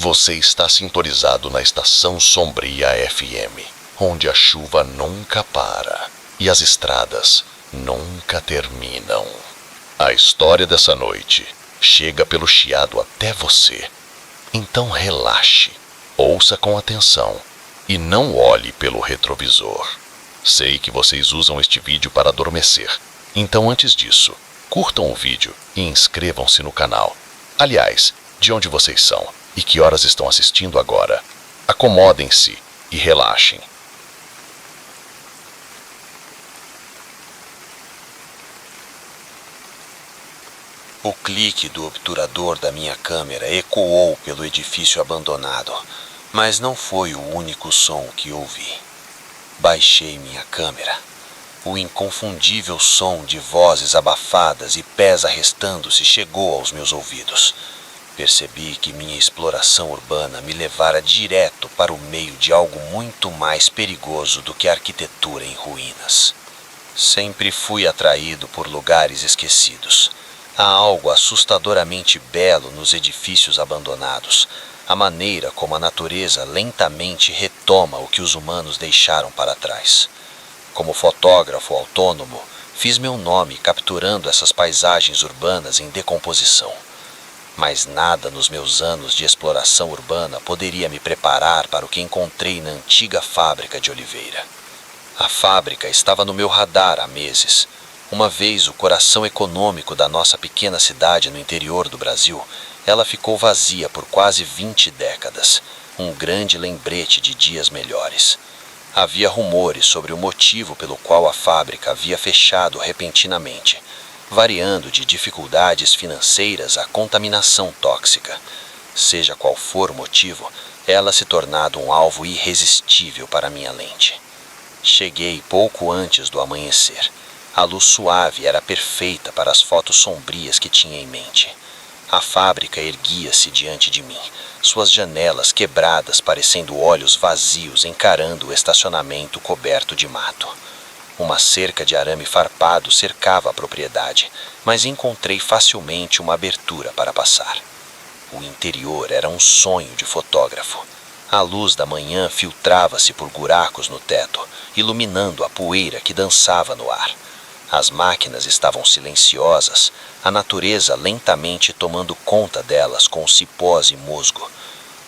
Você está sintonizado na Estação Sombria FM, onde a chuva nunca para e as estradas nunca terminam. A história dessa noite chega pelo chiado até você. Então relaxe, ouça com atenção e não olhe pelo retrovisor. Sei que vocês usam este vídeo para adormecer, então antes disso, curtam o vídeo e inscrevam-se no canal. Aliás, de onde vocês são e que horas estão assistindo agora? Acomodem-se e relaxem. O clique do obturador da minha câmera ecoou pelo edifício abandonado, mas não foi o único som que ouvi. Baixei minha câmera. O inconfundível som de vozes abafadas e pés arrastando-se chegou aos meus ouvidos. Percebi que minha exploração urbana me levara direto para o meio de algo muito mais perigoso do que a arquitetura em ruínas. Sempre fui atraído por lugares esquecidos. Há algo assustadoramente belo nos edifícios abandonados, a maneira como a natureza lentamente retoma o que os humanos deixaram para trás. Como fotógrafo autônomo, fiz meu nome capturando essas paisagens urbanas em decomposição. Mas nada nos meus anos de exploração urbana poderia me preparar para o que encontrei na antiga fábrica de Oliveira. A fábrica estava no meu radar há meses. Uma vez o coração econômico da nossa pequena cidade no interior do Brasil, ela ficou vazia por quase 20 décadas, um grande lembrete de dias melhores. Havia rumores sobre o motivo pelo qual a fábrica havia fechado repentinamente, variando de dificuldades financeiras à contaminação tóxica. Seja qual for o motivo, ela se tornado um alvo irresistível para minha lente. Cheguei pouco antes do amanhecer. A luz suave era perfeita para as fotos sombrias que tinha em mente. A fábrica erguia-se diante de mim, suas janelas quebradas parecendo olhos vazios encarando o estacionamento coberto de mato. Uma cerca de arame farpado cercava a propriedade, mas encontrei facilmente uma abertura para passar. O interior era um sonho de fotógrafo. A luz da manhã filtrava-se por buracos no teto, iluminando a poeira que dançava no ar. As máquinas estavam silenciosas, a natureza lentamente tomando conta delas com cipós e musgo.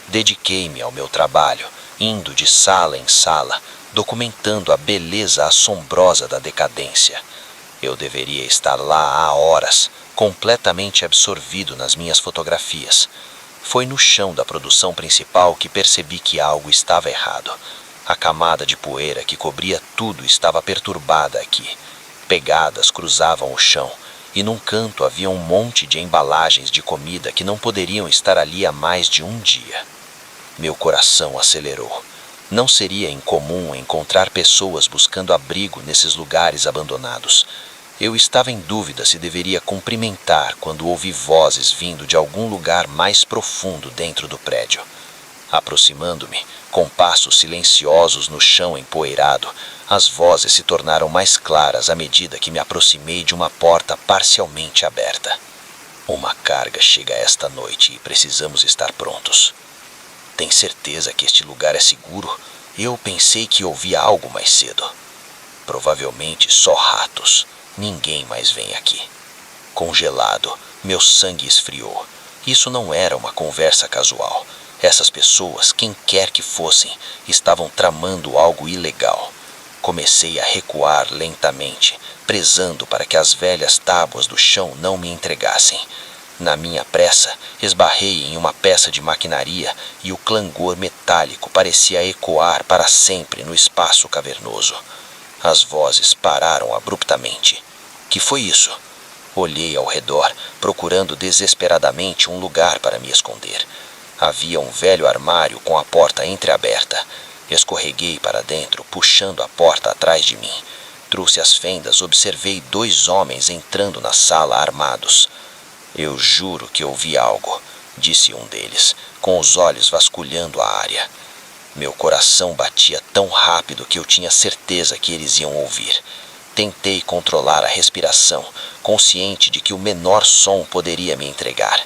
Dediquei-me ao meu trabalho, indo de sala em sala, documentando a beleza assombrosa da decadência. Eu deveria estar lá há horas, completamente absorvido nas minhas fotografias. Foi no chão da produção principal que percebi que algo estava errado. A camada de poeira que cobria tudo estava perturbada aqui. Pegadas cruzavam o chão, e num canto havia um monte de embalagens de comida que não poderiam estar ali há mais de um dia. Meu coração acelerou. Não seria incomum encontrar pessoas buscando abrigo nesses lugares abandonados. Eu estava em dúvida se deveria cumprimentar quando ouvi vozes vindo de algum lugar mais profundo dentro do prédio. Aproximando-me, com passos silenciosos no chão empoeirado, as vozes se tornaram mais claras à medida que me aproximei de uma porta parcialmente aberta. Uma carga chega esta noite e precisamos estar prontos. Tem certeza que este lugar é seguro? Eu pensei que ouvi algo mais cedo. Provavelmente só ratos. Ninguém mais vem aqui. Congelado, meu sangue esfriou. Isso não era uma conversa casual. Essas pessoas, quem quer que fossem, estavam tramando algo ilegal. Comecei a recuar lentamente, prezando para que as velhas tábuas do chão não me entregassem. Na minha pressa, esbarrei em uma peça de maquinaria e o clangor metálico parecia ecoar para sempre no espaço cavernoso. As vozes pararam abruptamente. Que foi isso? Olhei ao redor, procurando desesperadamente um lugar para me esconder. Havia um velho armário com a porta entreaberta. Escorreguei para dentro, puxando a porta atrás de mim. Trouxe as fendas, observei 2 homens entrando na sala armados. Eu juro que ouvi algo, disse um deles, com os olhos vasculhando a área. Meu coração batia tão rápido que eu tinha certeza que eles iam ouvir. Tentei controlar a respiração, consciente de que o menor som poderia me entregar.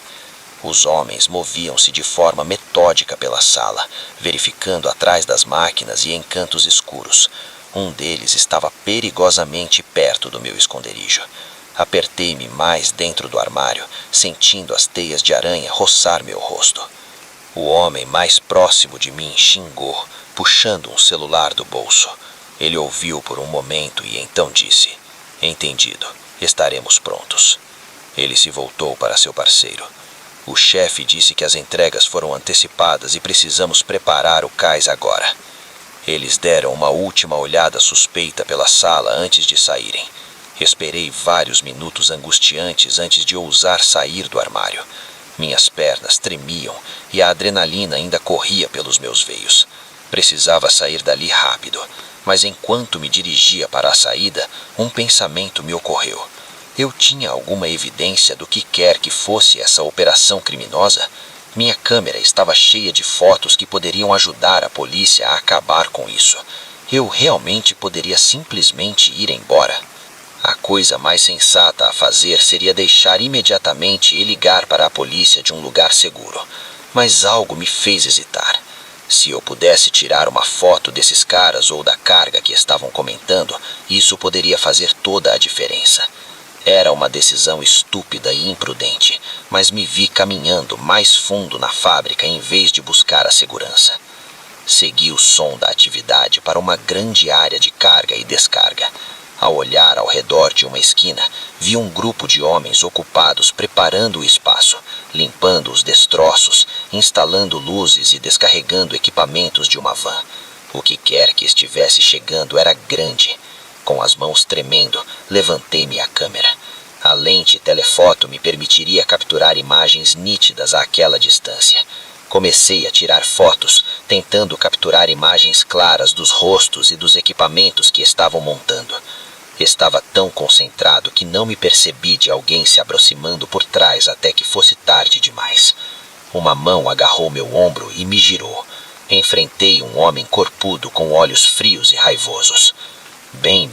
Os homens moviam-se de forma metódica pela sala, verificando atrás das máquinas e em cantos escuros. Um deles estava perigosamente perto do meu esconderijo. Apertei-me mais dentro do armário, sentindo as teias de aranha roçar meu rosto. O homem mais próximo de mim xingou, puxando um celular do bolso. Ele ouviu por um momento e então disse: "Entendido, estaremos prontos." Ele se voltou para seu parceiro. "O chefe disse que as entregas foram antecipadas e precisamos preparar o cais agora." Eles deram uma última olhada suspeita pela sala antes de saírem. Esperei vários minutos angustiantes antes de ousar sair do armário. Minhas pernas tremiam e a adrenalina ainda corria pelos meus veios. Precisava sair dali rápido, mas enquanto me dirigia para a saída, um pensamento me ocorreu. Eu tinha alguma evidência do que quer que fosse essa operação criminosa? Minha câmera estava cheia de fotos que poderiam ajudar a polícia a acabar com isso. Eu realmente poderia simplesmente ir embora. A coisa mais sensata a fazer seria deixar imediatamente e ligar para a polícia de um lugar seguro. Mas algo me fez hesitar. Se eu pudesse tirar uma foto desses caras ou da carga que estavam comentando, isso poderia fazer toda a diferença. Era uma decisão estúpida e imprudente, mas me vi caminhando mais fundo na fábrica em vez de buscar a segurança. Segui o som da atividade para uma grande área de carga e descarga. Ao olhar ao redor de uma esquina, vi um grupo de homens ocupados preparando o espaço, limpando os destroços, instalando luzes e descarregando equipamentos de uma van. O que quer que estivesse chegando era grande. Com as mãos tremendo, levantei minha câmera. A lente telefoto me permitiria capturar imagens nítidas àquela distância. Comecei a tirar fotos, tentando capturar imagens claras dos rostos e dos equipamentos que estavam montando. Estava tão concentrado que não me percebi de alguém se aproximando por trás até que fosse tarde demais. Uma mão agarrou meu ombro e me girou. Enfrentei um homem corpudo com olhos frios e raivosos. "Bem,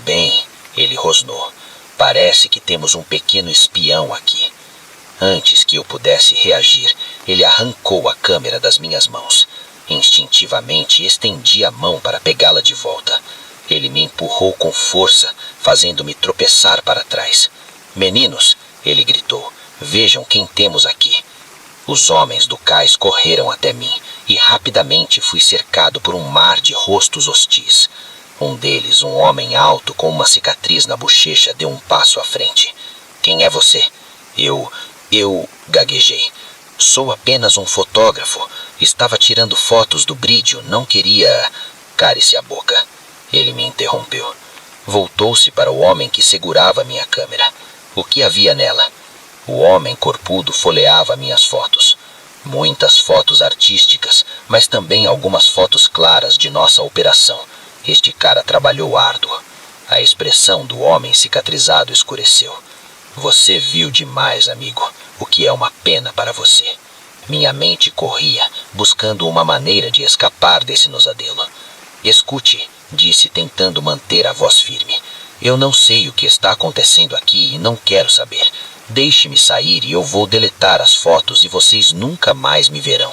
ele rosnou. "Parece que temos um pequeno espião aqui." Antes que eu pudesse reagir, ele arrancou a câmera das minhas mãos. Instintivamente estendi a mão para pegá-la de volta. Ele me empurrou com força, fazendo-me tropeçar para trás. "Meninos", ele gritou, "vejam quem temos aqui." Os homens do cais correram até mim e rapidamente fui cercado por um mar de rostos hostis. Um deles, um homem alto com uma cicatriz na bochecha, deu um passo à frente. "Quem é você?" Eu gaguejei. "Sou apenas um fotógrafo. Estava tirando fotos do brídio, não queria..." "Cale-se a boca." Ele me interrompeu. Voltou-se para o homem que segurava minha câmera. O que havia nela? O homem corpudo folheava minhas fotos. Muitas fotos artísticas, mas também algumas fotos claras de nossa operação. Este cara trabalhou árduo. A expressão do homem cicatrizado escureceu. "Você viu demais, amigo, o que é uma pena para você." Minha mente corria, buscando uma maneira de escapar desse nosadelo. "Escute", disse, tentando manter a voz firme. "Eu não sei o que está acontecendo aqui e não quero saber. Deixe-me sair e eu vou deletar as fotos e vocês nunca mais me verão."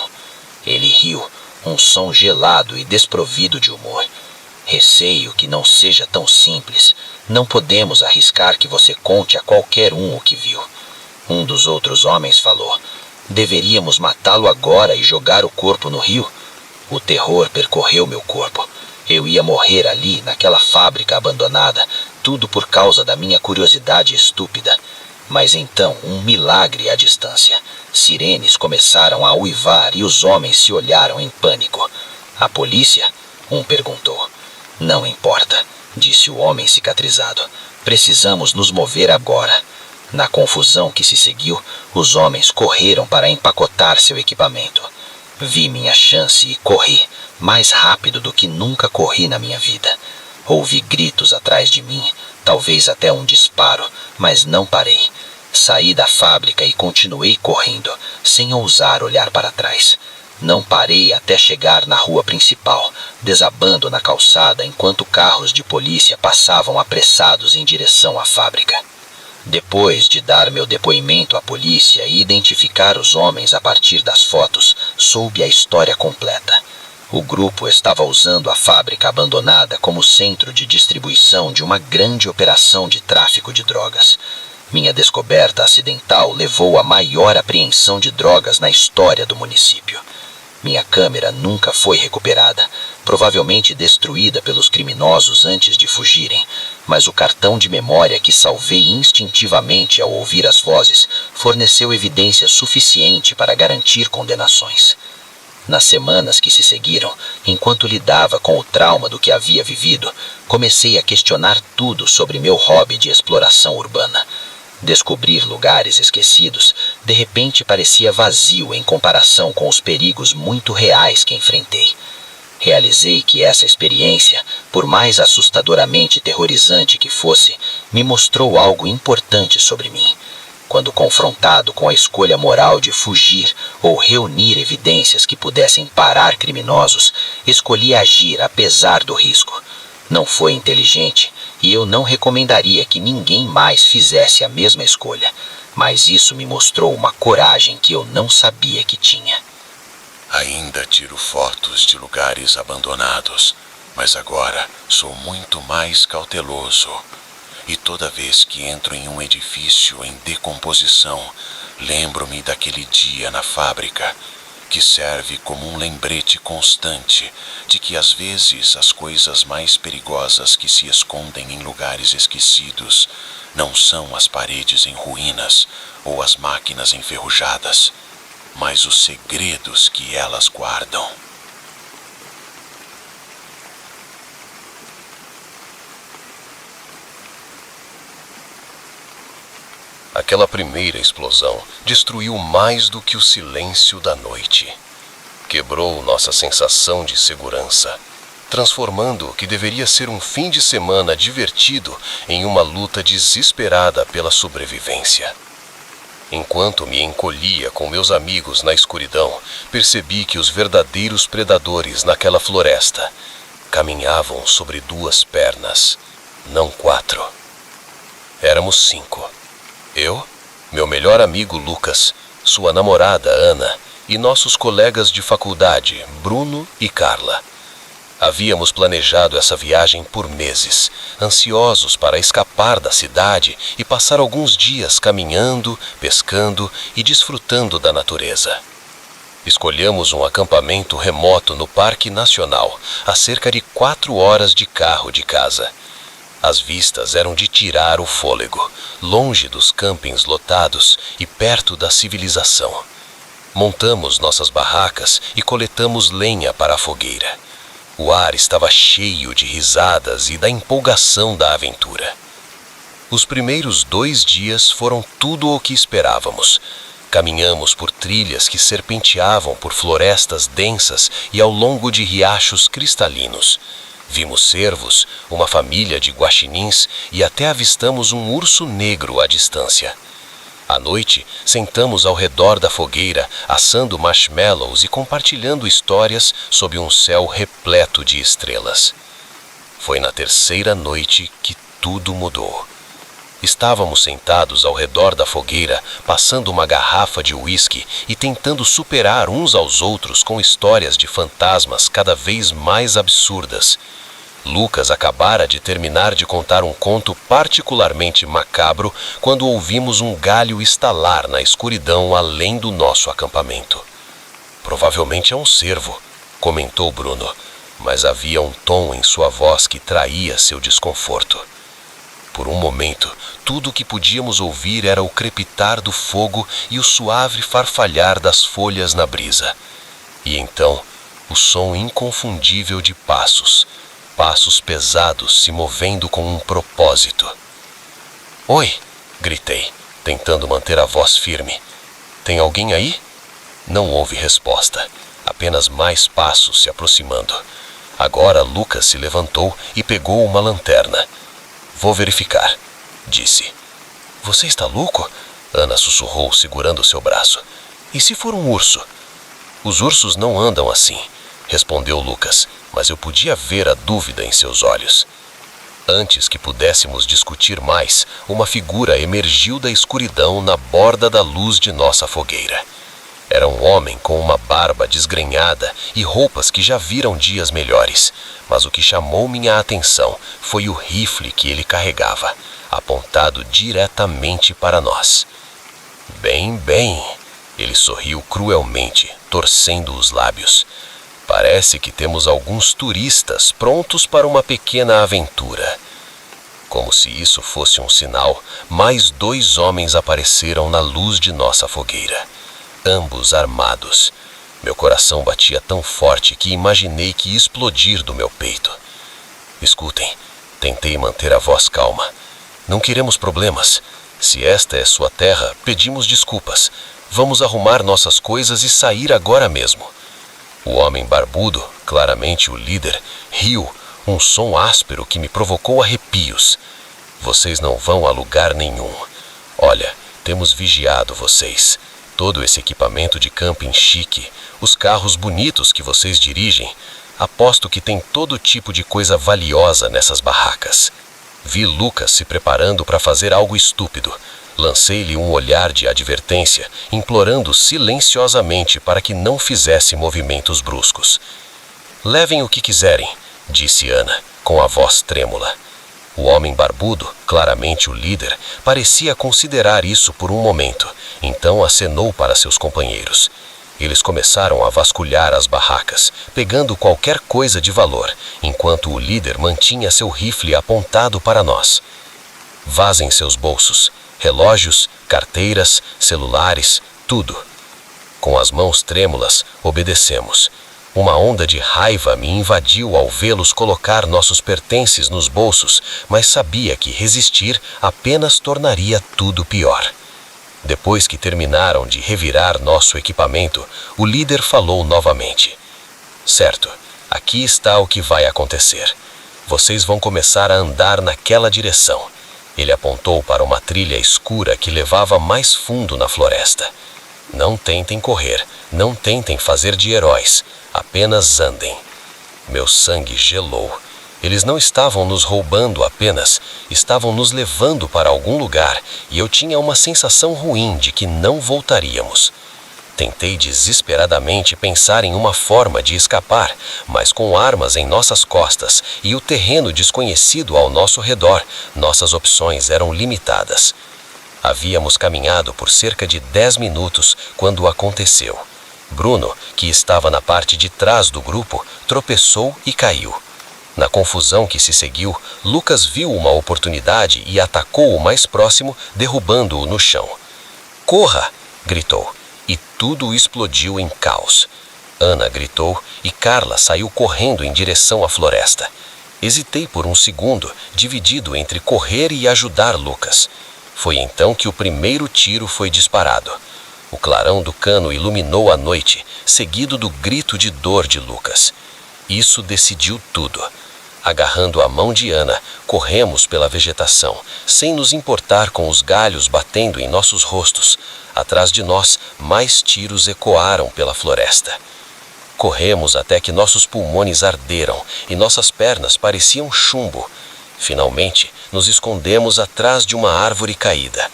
Ele riu, um som gelado e desprovido de humor. "Receio que não seja tão simples. Não podemos arriscar que você conte a qualquer um o que viu." Um dos outros homens falou: "Deveríamos matá-lo agora e jogar o corpo no rio?" O terror percorreu meu corpo. Eu ia morrer ali, naquela fábrica abandonada, tudo por causa da minha curiosidade estúpida. Mas então, um milagre à distância. Sirenes começaram a uivar e os homens se olharam em pânico. "A polícia?" um perguntou. "Não importa", disse o homem cicatrizado. "Precisamos nos mover agora." Na confusão que se seguiu, os homens correram para empacotar seu equipamento. Vi minha chance e corri, mais rápido do que nunca corri na minha vida. Ouvi gritos atrás de mim, talvez até um disparo, mas não parei. Saí da fábrica e continuei correndo, sem ousar olhar para trás. Não parei até chegar na rua principal, desabando na calçada enquanto carros de polícia passavam apressados em direção à fábrica. Depois de dar meu depoimento à polícia e identificar os homens a partir das fotos, soube a história completa. O grupo estava usando a fábrica abandonada como centro de distribuição de uma grande operação de tráfico de drogas. Minha descoberta acidental levou à maior apreensão de drogas na história do município. Minha câmera nunca foi recuperada, provavelmente destruída pelos criminosos antes de fugirem, mas o cartão de memória que salvei instintivamente ao ouvir as vozes forneceu evidência suficiente para garantir condenações. Nas semanas que se seguiram, enquanto lidava com o trauma do que havia vivido, comecei a questionar tudo sobre meu hobby de exploração urbana. Descobrir lugares esquecidos, de repente parecia vazio em comparação com os perigos muito reais que enfrentei. Realizei que essa experiência, por mais assustadoramente terrorizante que fosse, me mostrou algo importante sobre mim. Quando confrontado com a escolha moral de fugir ou reunir evidências que pudessem parar criminosos, escolhi agir apesar do risco. Não foi inteligente e eu não recomendaria que ninguém mais fizesse a mesma escolha, mas isso me mostrou uma coragem que eu não sabia que tinha. Ainda tiro fotos de lugares abandonados, mas agora sou muito mais cauteloso. E toda vez que entro em um edifício em decomposição, lembro-me daquele dia na fábrica, que serve como um lembrete constante de que às vezes as coisas mais perigosas que se escondem em lugares esquecidos não são as paredes em ruínas ou as máquinas enferrujadas, mas os segredos que elas guardam. Aquela primeira explosão destruiu mais do que o silêncio da noite. Quebrou nossa sensação de segurança, transformando o que deveria ser um fim de semana divertido em uma luta desesperada pela sobrevivência. Enquanto me encolhia com meus amigos na escuridão, percebi que os verdadeiros predadores naquela floresta caminhavam sobre 2 pernas, não 4. Éramos 5. Eu, meu melhor amigo Lucas, sua namorada Ana e nossos colegas de faculdade, Bruno e Carla. Havíamos planejado essa viagem por meses, ansiosos para escapar da cidade e passar alguns dias caminhando, pescando e desfrutando da natureza. Escolhemos um acampamento remoto no Parque Nacional, a cerca de 4 horas de carro de casa. As vistas eram de tirar o fôlego, longe dos campings lotados e perto da civilização. Montamos nossas barracas e coletamos lenha para a fogueira. O ar estava cheio de risadas e da empolgação da aventura. Os primeiros 2 dias foram tudo o que esperávamos. Caminhamos por trilhas que serpenteavam por florestas densas e ao longo de riachos cristalinos. Vimos cervos, uma família de guaxinins e até avistamos um urso negro à distância. À noite, sentamos ao redor da fogueira, assando marshmallows e compartilhando histórias sob um céu repleto de estrelas. Foi na 3ª noite que tudo mudou. Estávamos sentados ao redor da fogueira, passando uma garrafa de uísque e tentando superar uns aos outros com histórias de fantasmas cada vez mais absurdas. Lucas acabara de terminar de contar um conto particularmente macabro quando ouvimos um galho estalar na escuridão além do nosso acampamento. Provavelmente é um cervo, comentou Bruno, mas havia um tom em sua voz que traía seu desconforto. Por um momento, tudo o que podíamos ouvir era o crepitar do fogo e o suave farfalhar das folhas na brisa. E então, o som inconfundível de passos pesados se movendo com um propósito. "Oi!" gritei, tentando manter a voz firme. "Tem alguém aí?" Não houve resposta, apenas mais passos se aproximando. Agora Lucas se levantou e pegou uma lanterna. "Vou verificar", disse. "Você está louco?" Ana sussurrou, segurando seu braço. "E se for um urso?" "Os ursos não andam assim", respondeu Lucas, mas eu podia ver a dúvida em seus olhos. Antes que pudéssemos discutir mais, uma figura emergiu da escuridão na borda da luz de nossa fogueira. Era um homem com uma barba desgrenhada e roupas que já viram dias melhores, mas o que chamou minha atenção foi o rifle que ele carregava, apontado diretamente para nós. Bem, bem, ele sorriu cruelmente, torcendo os lábios. Parece que temos alguns turistas prontos para uma pequena aventura. Como se isso fosse um sinal, mais 2 homens apareceram na luz de nossa fogueira. Ambos armados. Meu coração batia tão forte que imaginei que ia explodir do meu peito. Escutem, tentei manter a voz calma. Não queremos problemas. Se esta é sua terra, pedimos desculpas. Vamos arrumar nossas coisas e sair agora mesmo. O homem barbudo, claramente o líder, riu, um som áspero que me provocou arrepios. Vocês não vão a lugar nenhum. Olha, temos vigiado vocês. Todo esse equipamento de camping chique, os carros bonitos que vocês dirigem, aposto que tem todo tipo de coisa valiosa nessas barracas. Vi Lucas se preparando para fazer algo estúpido. Lancei-lhe um olhar de advertência, implorando silenciosamente para que não fizesse movimentos bruscos. Levem o que quiserem, disse Ana, com a voz trêmula. O homem barbudo, claramente o líder, parecia considerar isso por um momento, então acenou para seus companheiros. Eles começaram a vasculhar as barracas, pegando qualquer coisa de valor, enquanto o líder mantinha seu rifle apontado para nós. Vazem seus bolsos, relógios, carteiras, celulares, tudo. Com as mãos trêmulas, obedecemos. Uma onda de raiva me invadiu ao vê-los colocar nossos pertences nos bolsos, mas sabia que resistir apenas tornaria tudo pior. Depois que terminaram de revirar nosso equipamento, o líder falou novamente. Certo, aqui está o que vai acontecer. Vocês vão começar a andar naquela direção. Ele apontou para uma trilha escura que levava mais fundo na floresta. Não tentem correr, não tentem fazer de heróis, apenas andem. Meu sangue gelou. Eles não estavam nos roubando apenas, estavam nos levando para algum lugar e eu tinha uma sensação ruim de que não voltaríamos. Tentei desesperadamente pensar em uma forma de escapar, mas com armas em nossas costas e o terreno desconhecido ao nosso redor, nossas opções eram limitadas. Havíamos caminhado por cerca de 10 minutos quando aconteceu. Bruno, que estava na parte de trás do grupo, tropeçou e caiu. Na confusão que se seguiu, Lucas viu uma oportunidade e atacou o mais próximo, derrubando-o no chão. "Corra!" gritou, e tudo explodiu em caos. Ana gritou e Carla saiu correndo em direção à floresta. Hesitei por um segundo, dividido entre correr e ajudar Lucas. Foi então que o primeiro tiro foi disparado. O clarão do cano iluminou a noite, seguido do grito de dor de Lucas. Isso decidiu tudo. Agarrando a mão de Ana, corremos pela vegetação, sem nos importar com os galhos batendo em nossos rostos. Atrás de nós, mais tiros ecoaram pela floresta. Corremos até que nossos pulmões arderam e nossas pernas pareciam chumbo. Finalmente, nos escondemos atrás de uma árvore caída.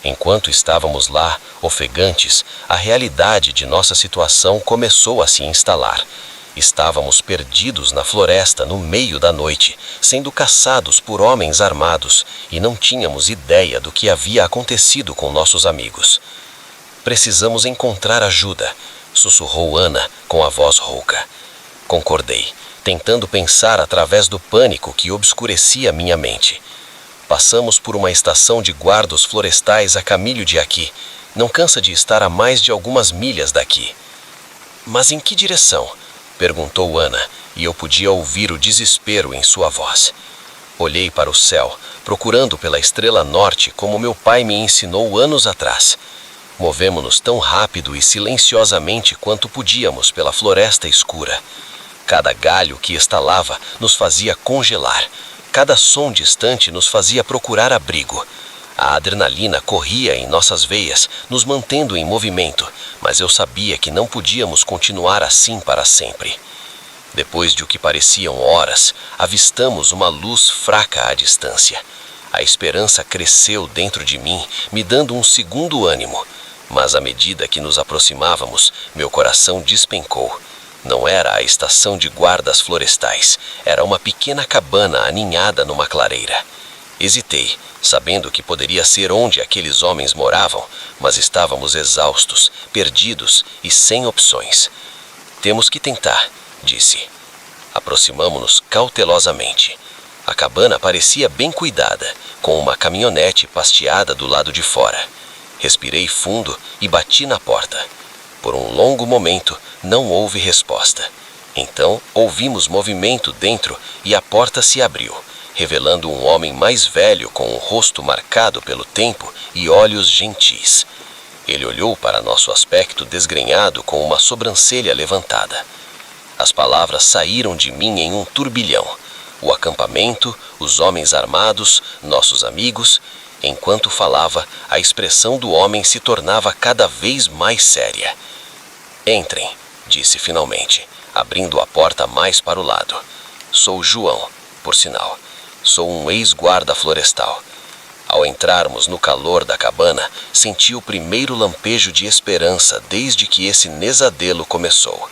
Enquanto estávamos lá, ofegantes, a realidade de nossa situação começou a se instalar. Estávamos perdidos na floresta no meio da noite, sendo caçados por homens armados, e não tínhamos ideia do que havia acontecido com nossos amigos. "Precisamos encontrar ajuda", sussurrou Ana com a voz rouca. Concordei, tentando pensar através do pânico que obscurecia minha mente. Passamos por uma estação de guardas florestais a caminho de aqui. Não cansa de estar a mais de algumas milhas daqui. "Mas em que direção?" perguntou Ana, e eu podia ouvir o desespero em sua voz. Olhei para o céu, procurando pela estrela norte como meu pai me ensinou anos atrás. Movemo-nos tão rápido e silenciosamente quanto podíamos pela floresta escura. Cada galho que estalava nos fazia congelar. Cada som distante nos fazia procurar abrigo. A adrenalina corria em nossas veias, nos mantendo em movimento, mas eu sabia que não podíamos continuar assim para sempre. Depois de o que pareciam horas, avistamos uma luz fraca à distância. A esperança cresceu dentro de mim, me dando um segundo ânimo. Mas à medida que nos aproximávamos, meu coração despencou. Não era a estação de guardas florestais, era uma pequena cabana aninhada numa clareira. Hesitei, sabendo que poderia ser onde aqueles homens moravam, mas estávamos exaustos, perdidos e sem opções. Temos que tentar, disse. Aproximamo-nos cautelosamente. A cabana parecia bem cuidada, com uma caminhonete pasteada do lado de fora. Respirei fundo e bati na porta. Por um longo momento, não houve resposta. Então, ouvimos movimento dentro e a porta se abriu, revelando um homem mais velho com o rosto marcado pelo tempo e olhos gentis. Ele olhou para nosso aspecto desgrenhado com uma sobrancelha levantada. As palavras saíram de mim em um turbilhão. O acampamento, os homens armados, nossos amigos. Enquanto falava, a expressão do homem se tornava cada vez mais séria. Entrem, disse finalmente, abrindo a porta mais para o lado. Sou João, por sinal. Sou um ex-guarda florestal. Ao entrarmos no calor da cabana, senti o primeiro lampejo de esperança desde que esse nesadelo começou.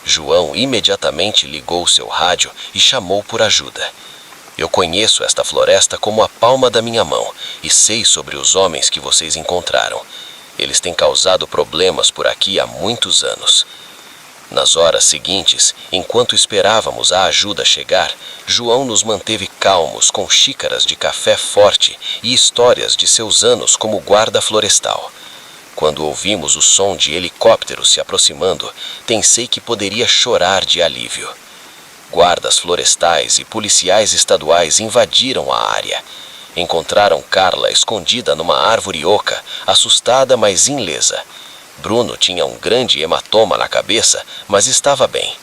João imediatamente ligou seu rádio e chamou por ajuda. Eu conheço esta floresta como a palma da minha mão e sei sobre os homens que vocês encontraram. Eles têm causado problemas por aqui há muitos anos. Nas horas seguintes, enquanto esperávamos a ajuda chegar, João nos manteve calmos com xícaras de café forte e histórias de seus anos como guarda florestal. Quando ouvimos o som de helicópteros se aproximando, pensei que poderia chorar de alívio. Guardas florestais e policiais estaduais invadiram a área. Encontraram Carla escondida numa árvore oca, assustada mas ilesa. Bruno tinha um grande hematoma na cabeça, mas estava bem.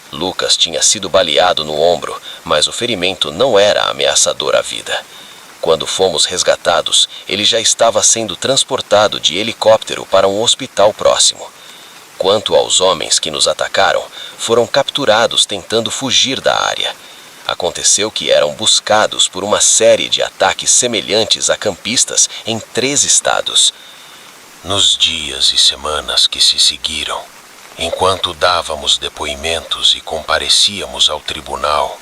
Lucas tinha sido baleado no ombro, mas o ferimento não era ameaçador à vida. Quando fomos resgatados, ele já estava sendo transportado de helicóptero para um hospital próximo. Quanto aos homens que nos atacaram, foram capturados tentando fugir da área. Aconteceu que eram buscados por uma série de ataques semelhantes a campistas em 3 estados. Nos dias e semanas que se seguiram, enquanto dávamos depoimentos e comparecíamos ao tribunal,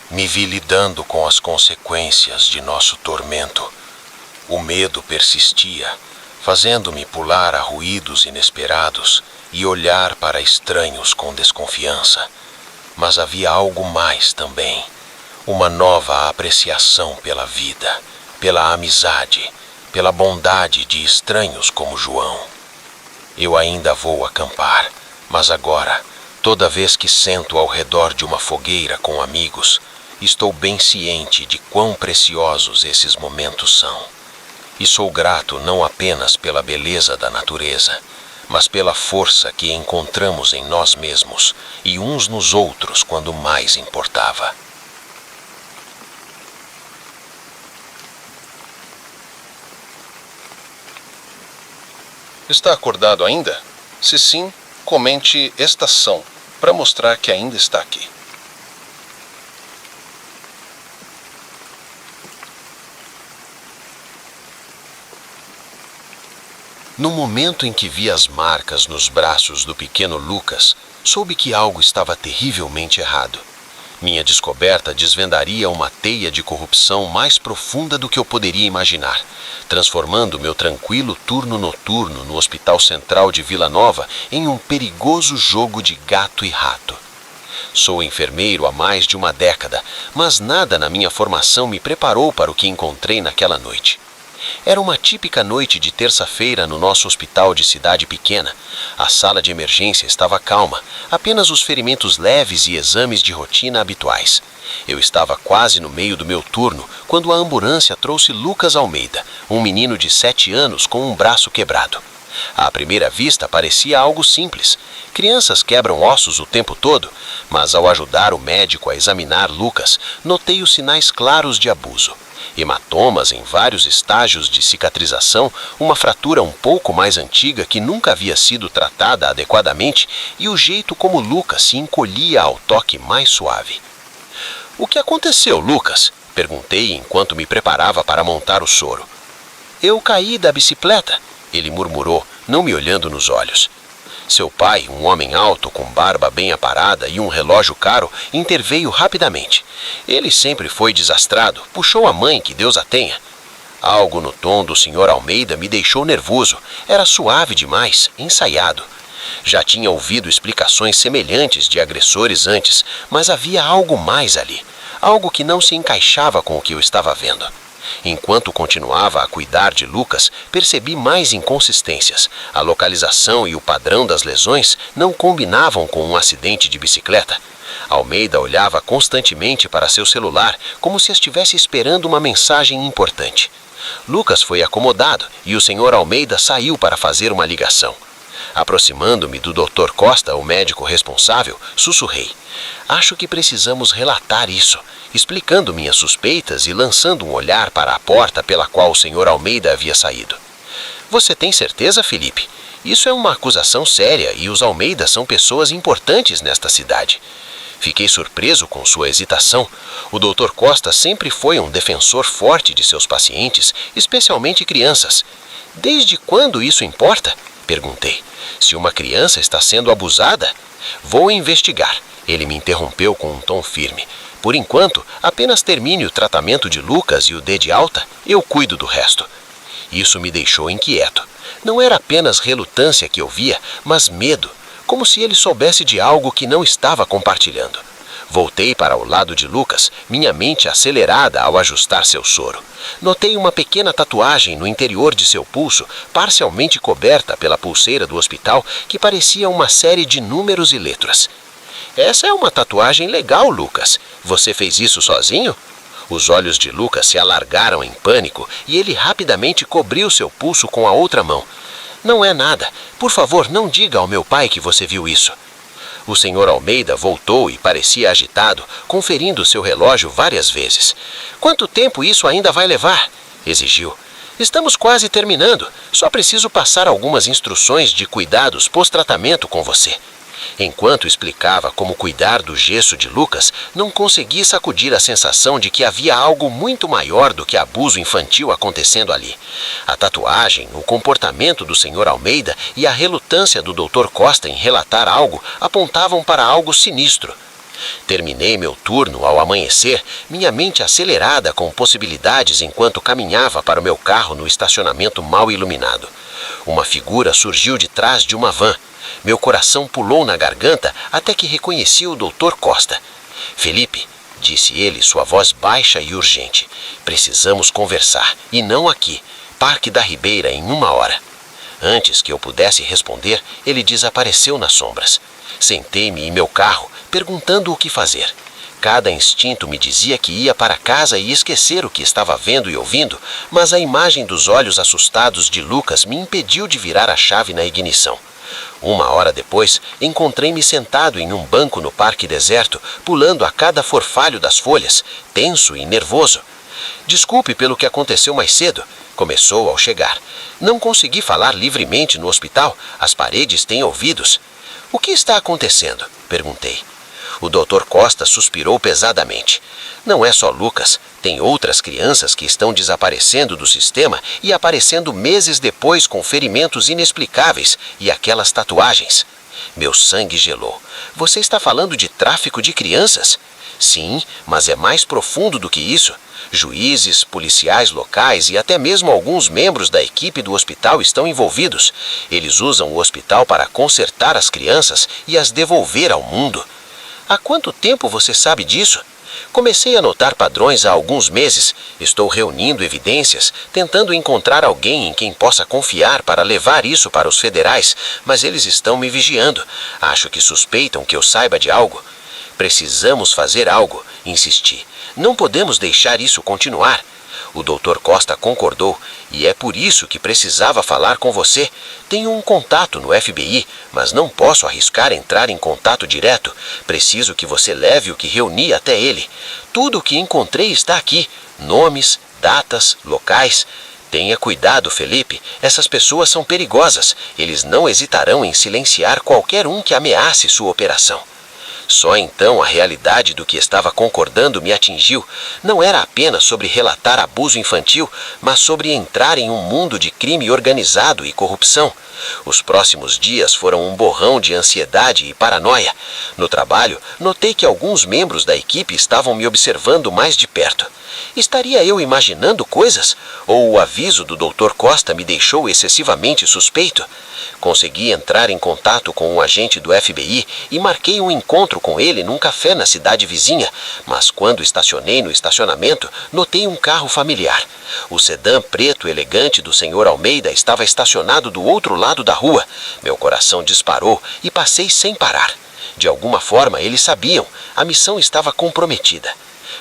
me vi lidando com as consequências de nosso tormento. O medo persistia, fazendo-me pular a ruídos inesperados e olhar para estranhos com desconfiança. Mas havia algo mais também, uma nova apreciação pela vida, pela amizade, pela bondade de estranhos como João. Eu ainda vou acampar, mas agora, toda vez que sento ao redor de uma fogueira com amigos, estou bem ciente de quão preciosos esses momentos são. E sou grato não apenas pela beleza da natureza, mas pela força que encontramos em nós mesmos e uns nos outros quando mais importava. Está acordado ainda? Se sim, comente estação para mostrar que ainda está aqui. No momento em que vi as marcas nos braços do pequeno Lucas, soube que algo estava terrivelmente errado. Minha descoberta desvendaria uma teia de corrupção mais profunda do que eu poderia imaginar, transformando meu tranquilo turno noturno no Hospital Central de Vila Nova em um perigoso jogo de gato e rato. Sou enfermeiro há mais de uma década, mas nada na minha formação me preparou para o que encontrei naquela noite. Era uma típica noite de terça-feira no nosso hospital de cidade pequena. A sala de emergência estava calma, apenas os ferimentos leves e exames de rotina habituais. Eu estava quase no meio do meu turno quando a ambulância trouxe Lucas Almeida, um menino de 7 anos com um braço quebrado. À primeira vista parecia algo simples. Crianças quebram ossos o tempo todo, mas ao ajudar o médico a examinar Lucas, notei os sinais claros de abuso. hematomas em vários estágios de cicatrização, uma fratura um pouco mais antiga que nunca havia sido tratada adequadamente e o jeito como Lucas se encolhia ao toque mais suave. "O que aconteceu, Lucas?" perguntei enquanto me preparava para montar o soro. "Eu caí da bicicleta", ele murmurou, não me olhando nos olhos. Seu pai, um homem alto, com barba bem aparada e um relógio caro, interveio rapidamente. Ele sempre foi desastrado, puxou a mãe, que Deus a tenha. Algo no tom do Sr. Almeida me deixou nervoso. Era suave demais, ensaiado. Já tinha ouvido explicações semelhantes de agressores antes, mas havia algo mais ali. Algo que não se encaixava com o que eu estava vendo. Enquanto continuava a cuidar de Lucas, percebi mais inconsistências. A localização e o padrão das lesões não combinavam com um acidente de bicicleta. Almeida olhava constantemente para seu celular, como se estivesse esperando uma mensagem importante. Lucas foi acomodado e o Sr. Almeida saiu para fazer uma ligação. Aproximando-me do Dr. Costa, o médico responsável, sussurrei: "Acho que precisamos relatar isso", explicando minhas suspeitas e lançando um olhar para a porta pela qual o Sr. Almeida havia saído. "Você tem certeza, Felipe? Isso é uma acusação séria e os Almeida são pessoas importantes nesta cidade." Fiquei surpreso com sua hesitação. O Dr. Costa sempre foi um defensor forte de seus pacientes, especialmente crianças. "Desde quando isso importa?" perguntei. "Se uma criança está sendo abusada?" "Vou investigar", ele me interrompeu com um tom firme. "Por enquanto, apenas termine o tratamento de Lucas e o dê de alta, eu cuido do resto." Isso me deixou inquieto. Não era apenas relutância que eu via, mas medo, como se ele soubesse de algo que não estava compartilhando. Voltei para o lado de Lucas, minha mente acelerada ao ajustar seu soro. Notei uma pequena tatuagem no interior de seu pulso, parcialmente coberta pela pulseira do hospital, que parecia uma série de números e letras. "Essa é uma tatuagem legal, Lucas. Você fez isso sozinho?" Os olhos de Lucas se alargaram em pânico e ele rapidamente cobriu seu pulso com a outra mão. "Não é nada. Por favor, não diga ao meu pai que você viu isso." O Sr. Almeida voltou e parecia agitado, conferindo seu relógio várias vezes. "Quanto tempo isso ainda vai levar?" exigiu. "Estamos quase terminando. Só preciso passar algumas instruções de cuidados pós-tratamento com você." Enquanto explicava como cuidar do gesso de Lucas, não consegui sacudir a sensação de que havia algo muito maior do que abuso infantil acontecendo ali. A tatuagem, o comportamento do Sr. Almeida e a relutância do Dr. Costa em relatar algo apontavam para algo sinistro. Terminei meu turno ao amanhecer, minha mente acelerada com possibilidades enquanto caminhava para o meu carro no estacionamento mal iluminado. Uma figura surgiu de trás de uma van. Meu coração pulou na garganta até que reconheci o Dr. Costa. "Felipe", disse ele, sua voz baixa e urgente, "precisamos conversar, e não aqui. Parque da Ribeira em 1 hora." Antes que eu pudesse responder, ele desapareceu nas sombras. Sentei-me em meu carro, perguntando o que fazer. Cada instinto me dizia que ia para casa e esquecer o que estava vendo e ouvindo, mas a imagem dos olhos assustados de Lucas me impediu de virar a chave na ignição. 1 hora depois, encontrei-me sentado em um banco no parque deserto, pulando a cada forfalho das folhas, tenso e nervoso. "Desculpe pelo que aconteceu mais cedo", começou ao chegar. "Não consegui falar livremente no hospital, as paredes têm ouvidos." "O que está acontecendo?" perguntei. O Dr. Costa suspirou pesadamente. "Não é só Lucas, tem outras crianças que estão desaparecendo do sistema e aparecendo meses depois com ferimentos inexplicáveis e aquelas tatuagens." Meu sangue gelou. "Você está falando de tráfico de crianças?" "Sim, mas é mais profundo do que isso. Juízes, policiais locais e até mesmo alguns membros da equipe do hospital estão envolvidos. Eles usam o hospital para consertar as crianças e as devolver ao mundo." "Há quanto tempo você sabe disso?" "Comecei a notar padrões há alguns meses. Estou reunindo evidências, tentando encontrar alguém em quem possa confiar para levar isso para os federais, mas eles estão me vigiando. Acho que suspeitam que eu saiba de algo." "Precisamos fazer algo", insisti. "Não podemos deixar isso continuar." O Dr. Costa concordou, "E é por isso que precisava falar com você. Tenho um contato no FBI, mas não posso arriscar entrar em contato direto. Preciso que você leve o que reuni até ele. Tudo o que encontrei está aqui: nomes, datas, locais. Tenha cuidado, Felipe, essas pessoas são perigosas. Eles não hesitarão em silenciar qualquer um que ameace sua operação. Só então a realidade do que estava concordando me atingiu. Não era apenas sobre relatar abuso infantil, mas sobre entrar em um mundo de crime organizado e corrupção. Os próximos dias foram um borrão de ansiedade e paranoia. No trabalho, notei que alguns membros da equipe estavam me observando mais de perto. Estaria eu imaginando coisas? Ou o aviso do Dr. Costa me deixou excessivamente suspeito? Consegui entrar em contato com um agente do FBI e marquei um encontro com ele num café na cidade vizinha, mas quando estacionei no estacionamento, notei um carro familiar. O sedã preto elegante do Sr. Almeida estava estacionado do outro lado da rua. Meu coração disparou e passei sem parar. De alguma forma, eles sabiam, a missão estava comprometida.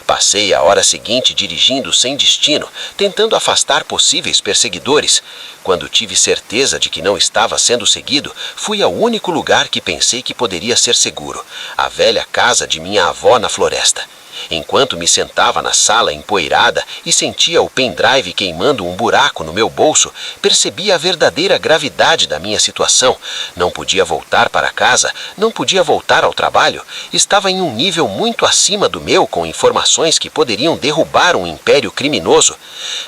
Passei a hora seguinte dirigindo sem destino, tentando afastar possíveis perseguidores. Quando tive certeza de que não estava sendo seguido, fui ao único lugar que pensei que poderia ser seguro, a velha casa de minha avó na floresta. Enquanto me sentava na sala empoeirada e sentia o pendrive queimando um buraco no meu bolso, percebi a verdadeira gravidade da minha situação. Não podia voltar para casa, não podia voltar ao trabalho. Estava em um nível muito acima do meu, com informações que poderiam derrubar um império criminoso.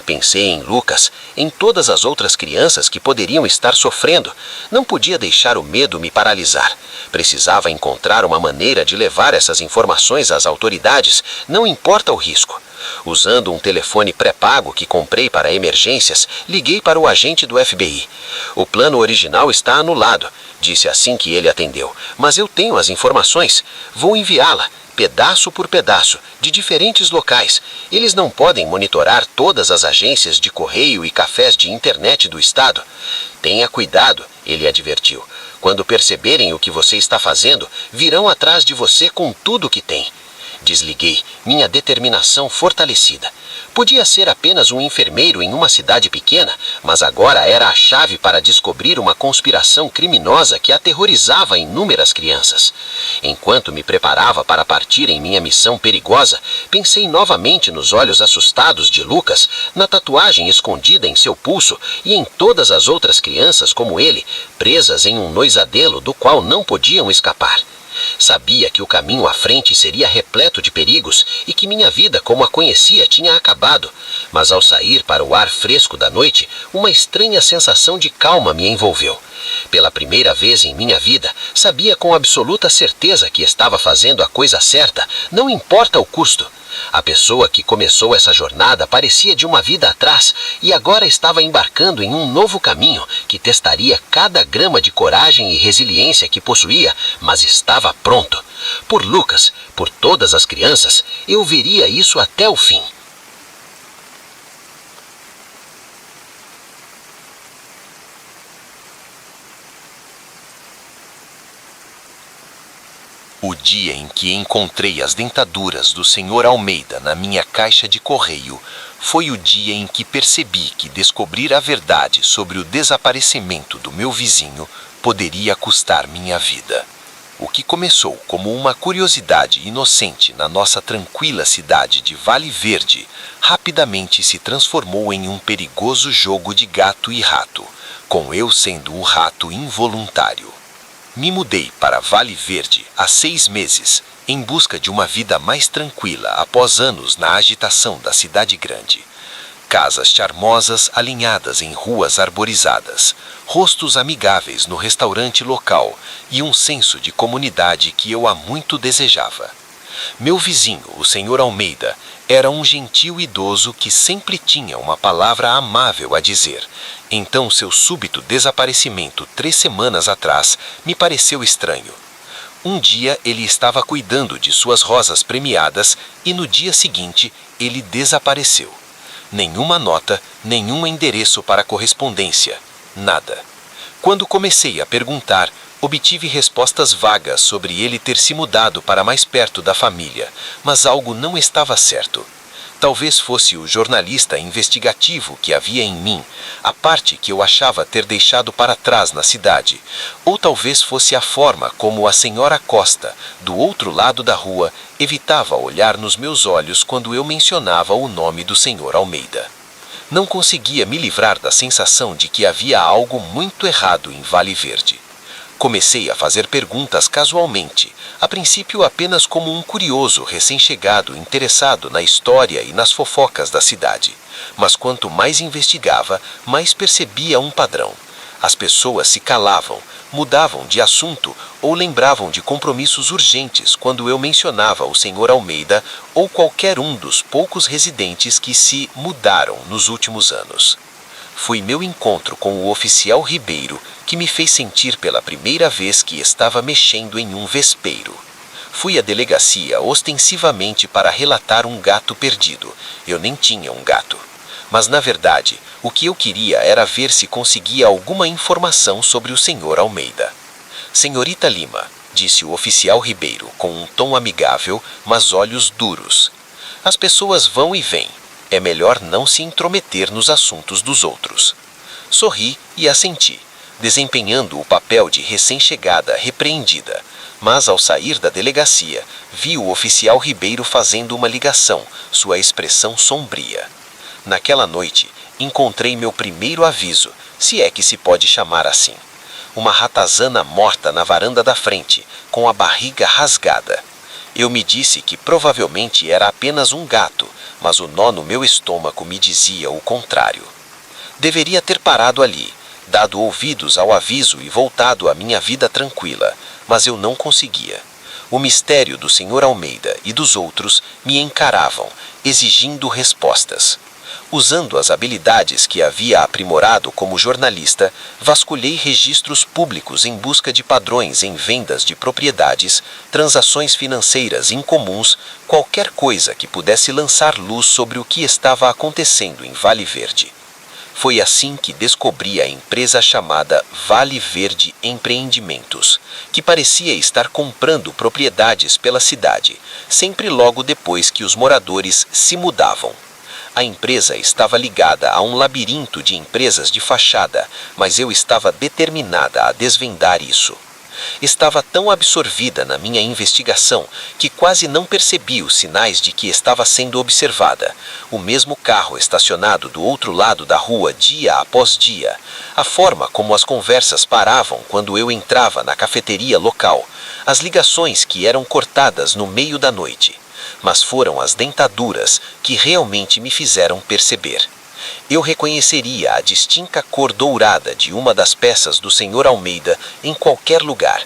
Pensei em Lucas, em todas as outras crianças que poderiam estar sofrendo. Não podia deixar o medo me paralisar. Precisava encontrar uma maneira de levar essas informações às autoridades, não importa o risco. Usando um telefone pré-pago que comprei para emergências, liguei para o agente do FBI. O plano original está anulado, disse assim que ele atendeu, mas eu tenho as informações. Vou enviá-la, pedaço por pedaço, de diferentes locais. Eles não podem monitorar todas as agências de correio e cafés de internet do estado. Tenha cuidado, ele advertiu. Quando perceberem o que você está fazendo, virão atrás de você com tudo que tem. Desliguei, minha determinação fortalecida. Podia ser apenas um enfermeiro em uma cidade pequena, mas agora era a chave para descobrir uma conspiração criminosa que aterrorizava inúmeras crianças. Enquanto me preparava para partir em minha missão perigosa, pensei novamente nos olhos assustados de Lucas, na tatuagem escondida em seu pulso e em todas as outras crianças como ele, presas em um noisadelo do qual não podiam escapar. Sabia que o caminho à frente seria repleto de perigos e que minha vida como a conhecia tinha acabado, mas ao sair para o ar fresco da noite, uma estranha sensação de calma me envolveu. Pela primeira vez em minha vida, sabia com absoluta certeza que estava fazendo a coisa certa, não importa o custo. A pessoa que começou essa jornada parecia de uma vida atrás e agora estava embarcando em um novo caminho que testaria cada grama de coragem e resiliência que possuía, mas estava pronto. Por Lucas, por todas as crianças, eu veria isso até o fim. O dia em que encontrei as dentaduras do Sr. Almeida na minha caixa de correio foi o dia em que percebi que descobrir a verdade sobre o desaparecimento do meu vizinho poderia custar minha vida. O que começou como uma curiosidade inocente na nossa tranquila cidade de Vale Verde, rapidamente se transformou em um perigoso jogo de gato e rato, com eu sendo um rato involuntário. Me mudei para Vale Verde há 6 meses, em busca de uma vida mais tranquila após anos na agitação da cidade grande. Casas charmosas alinhadas em ruas arborizadas, rostos amigáveis no restaurante local e um senso de comunidade que eu há muito desejava. Meu vizinho, o Sr. Almeida, era um gentil idoso que sempre tinha uma palavra amável a dizer. Então seu súbito desaparecimento 3 semanas atrás me pareceu estranho. Um dia ele estava cuidando de suas rosas premiadas e no dia seguinte ele desapareceu. Nenhuma nota, nenhum endereço para correspondência, nada. Quando comecei a perguntar, obtive respostas vagas sobre ele ter se mudado para mais perto da família, mas algo não estava certo. Talvez fosse o jornalista investigativo que havia em mim, a parte que eu achava ter deixado para trás na cidade, ou talvez fosse a forma como a senhora Costa, do outro lado da rua, evitava olhar nos meus olhos quando eu mencionava o nome do senhor Almeida. Não conseguia me livrar da sensação de que havia algo muito errado em Vale Verde. Comecei a fazer perguntas casualmente, a princípio apenas como um curioso recém-chegado interessado na história e nas fofocas da cidade. Mas quanto mais investigava, mais percebia um padrão. As pessoas se calavam, mudavam de assunto ou lembravam de compromissos urgentes quando eu mencionava o senhor Almeida ou qualquer um dos poucos residentes que se mudaram nos últimos anos. Foi meu encontro com o oficial Ribeiro que me fez sentir pela primeira vez que estava mexendo em um vespeiro. Fui à delegacia ostensivamente para relatar um gato perdido. Eu nem tinha um gato. Mas, na verdade, o que eu queria era ver se conseguia alguma informação sobre o senhor Almeida. Senhorita Lima, disse o oficial Ribeiro, com um tom amigável, mas olhos duros. As pessoas vão e vêm. É melhor não se intrometer nos assuntos dos outros. Sorri e assenti, desempenhando o papel de recém-chegada repreendida. Mas, ao sair da delegacia, vi o oficial Ribeiro fazendo uma ligação, sua expressão sombria. Naquela noite, encontrei meu primeiro aviso, se é que se pode chamar assim. Uma ratazana morta na varanda da frente, com a barriga rasgada. Eu me disse que provavelmente era apenas um gato, mas o nó no meu estômago me dizia o contrário. Deveria ter parado ali, dado ouvidos ao aviso e voltado à minha vida tranquila, mas eu não conseguia. O mistério do senhor Almeida e dos outros me encaravam, exigindo respostas. Usando as habilidades que havia aprimorado como jornalista, vasculhei registros públicos em busca de padrões em vendas de propriedades, transações financeiras incomuns, qualquer coisa que pudesse lançar luz sobre o que estava acontecendo em Vale Verde. Foi assim que descobri a empresa chamada Vale Verde Empreendimentos, que parecia estar comprando propriedades pela cidade, sempre logo depois que os moradores se mudavam. A empresa estava ligada a um labirinto de empresas de fachada, mas eu estava determinada a desvendar isso. Estava tão absorvida na minha investigação que quase não percebi os sinais de que estava sendo observada. O mesmo carro estacionado do outro lado da rua dia após dia, a forma como as conversas paravam quando eu entrava na cafeteria local, as ligações que eram cortadas no meio da noite. Mas foram as dentaduras que realmente me fizeram perceber. Eu reconheceria a distinta cor dourada de uma das peças do senhor Almeida em qualquer lugar.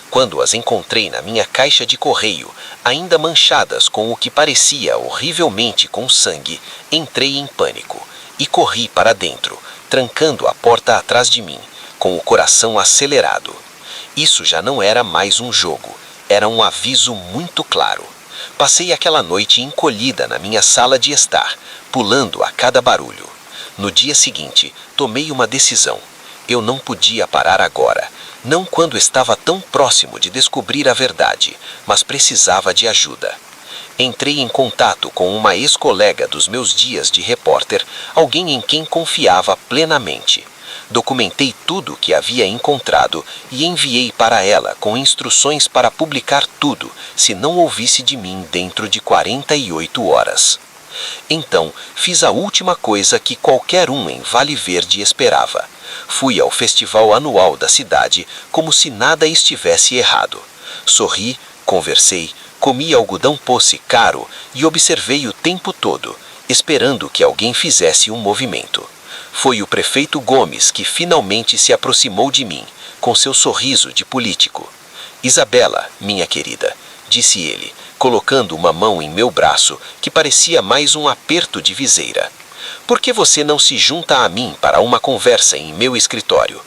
Quando as encontrei na minha caixa de correio, ainda manchadas com o que parecia horrivelmente com sangue, entrei em pânico e corri para dentro, trancando a porta atrás de mim, com o coração acelerado. Isso já não era mais um jogo, era um aviso muito claro. Passei aquela noite encolhida na minha sala de estar, pulando a cada barulho. No dia seguinte, tomei uma decisão. Eu não podia parar agora, não quando estava tão próximo de descobrir a verdade, mas precisava de ajuda. Entrei em contato com uma ex-colega dos meus dias de repórter, alguém em quem confiava plenamente. Documentei tudo o que havia encontrado e enviei para ela com instruções para publicar tudo, se não ouvisse de mim dentro de 48 horas. Então, fiz a última coisa que qualquer um em Vale Verde esperava. Fui ao festival anual da cidade como se nada estivesse errado. Sorri, conversei, comi algodão poce caro e observei o tempo todo, esperando que alguém fizesse um movimento. Foi o prefeito Gomes que finalmente se aproximou de mim, com seu sorriso de político. Isabela, minha querida, disse ele, colocando uma mão em meu braço, que parecia mais um aperto de viseira. Por que você não se junta a mim para uma conversa em meu escritório?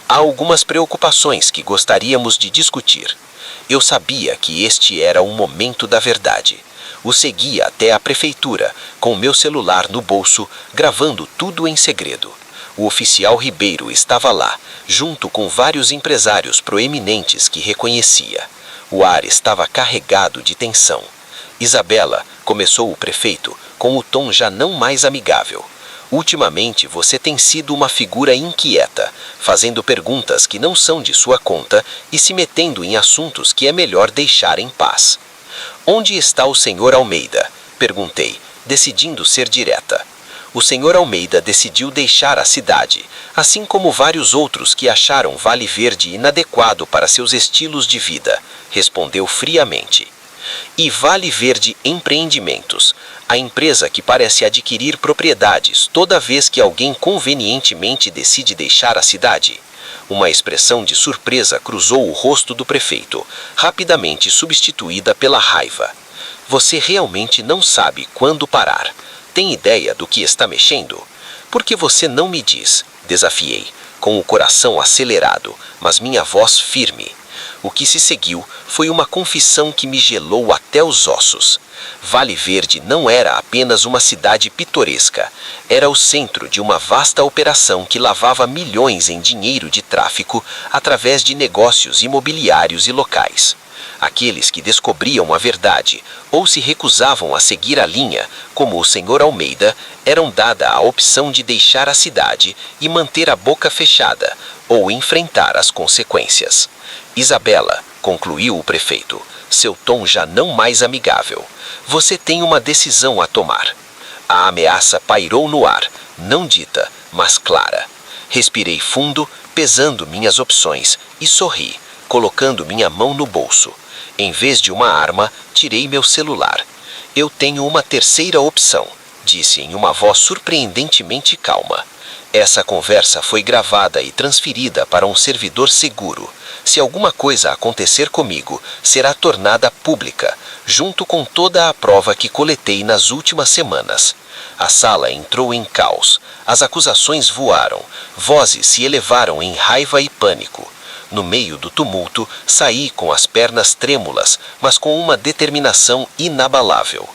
Há algumas preocupações que gostaríamos de discutir. Eu sabia que este era o momento da verdade. O seguia até a prefeitura, com meu celular no bolso, gravando tudo em segredo. O oficial Ribeiro estava lá, junto com vários empresários proeminentes que reconhecia. O ar estava carregado de tensão. Isabela, começou o prefeito, com o tom já não mais amigável. Ultimamente você tem sido uma figura inquieta, fazendo perguntas que não são de sua conta e se metendo em assuntos que é melhor deixar em paz. Onde está o senhor Almeida? Perguntei, decidindo ser direta. O senhor Almeida decidiu deixar a cidade, assim como vários outros que acharam Vale Verde inadequado para seus estilos de vida, respondeu friamente. E Vale Verde Empreendimentos, a empresa que parece adquirir propriedades toda vez que alguém convenientemente decide deixar a cidade? Uma expressão de surpresa cruzou o rosto do prefeito, rapidamente substituída pela raiva. Você realmente não sabe quando parar. Tem ideia do que está mexendo? Por que você não me diz? Desafiei, com o coração acelerado, mas minha voz firme. O que se seguiu foi uma confissão que me gelou até os ossos. Vale Verde não era apenas uma cidade pitoresca, era o centro de uma vasta operação que lavava milhões em dinheiro de tráfico através de negócios imobiliários e locais. Aqueles que descobriam a verdade ou se recusavam a seguir a linha, como o senhor Almeida, eram dada a opção de deixar a cidade e manter a boca fechada ou enfrentar as consequências. Isabela, concluiu o prefeito, seu tom já não mais amigável, você tem uma decisão a tomar. A ameaça pairou no ar, não dita, mas clara. Respirei fundo, pesando minhas opções, e sorri, colocando minha mão no bolso. Em vez de uma arma, tirei meu celular. Eu tenho uma terceira opção, disse em uma voz surpreendentemente calma. Essa conversa foi gravada e transferida para um servidor seguro. Se alguma coisa acontecer comigo, será tornada pública, junto com toda a prova que coletei nas últimas semanas. A sala entrou em caos. As acusações voaram. Vozes se elevaram em raiva e pânico. No meio do tumulto, saí com as pernas trêmulas, mas com uma determinação inabalável.